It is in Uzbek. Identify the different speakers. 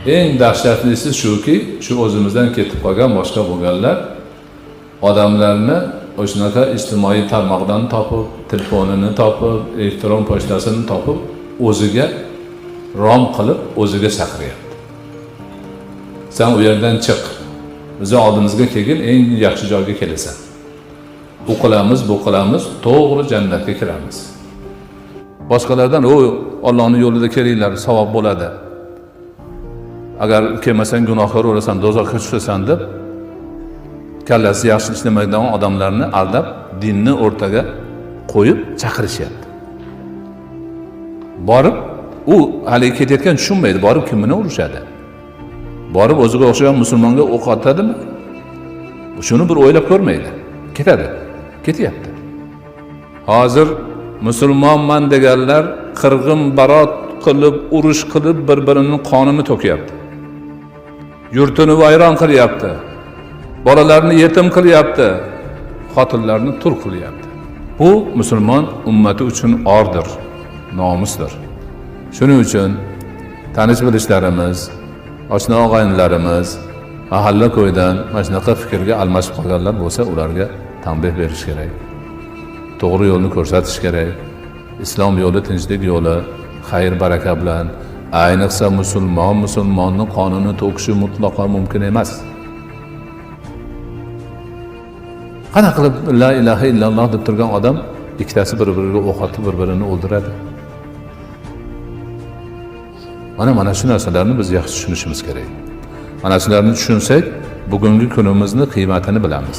Speaker 1: Eng dahshatlisi shuki, shu o'zimizdan ketib qolgan boshqa bo'lganlar odamlarni o'shanaqa ijtimoiy tarmoqdan topib, telefonini topib, elektron pochtasini topib, o'ziga rom qilib, o'ziga chaqiryapti. Sen u yerdan chiq. Bizni oldimizga kelgin, eng yaxshi joyga kelasan. Bu qilamiz, bu qilamiz, to'g'ri jannatga kiramiz. Boshqalardan o Allohning yo'lida kelinglar, savob bo'ladi. Agar kelmasang gunohkor bo'lasan, do'zaxga tushasan deb kallasi yaxshi ishlamaydigan odamlarni aldab, dinni o'rtaga qo'yib chaqirishyapti. Borib, u hali ketayotgan tushunmaydi, borib kimni urushadi? Borib o'ziga o'xshagan musulmonga o'q otadimi? Shuni bir o'ylab ko'rmaydi. Ketadi. Ketyapti. Hozir musulmonman deganlar qirg'in barot qilib, urush qilib bir-birining qonini to'kyapti. Yurtini vayron qilyapti. Bolalarni yetim qilyapti. Xotinlarni tul qilyapti. Bu musulmon ummati uchun ordir, nomusdir. Shuning uchun tanish bilishlarimiz, oshna og'aynilarimiz mahalla ko'ydan mana shunaqa fikrga almashib qolganlar bo'lsa, ularga tanbeh berish kerak. To'g'ri yo'lni ko'rsatish kerak. Islom yo'li tinchlik yo'li, xayr baraka bilan, ayniqsa musulmonning qonini to'kishi mutlaqo mumkin emas. Qana qilib la ilaha illalloh deb turgan odam ikkitasi bir-biriga o'q otib bir-birini o'ldiradi. Mana shu narsalarni biz yaxshi tushunishimiz kerak. Mana shularni tushunsak, bugungi kunimizni qiymatini bilamiz.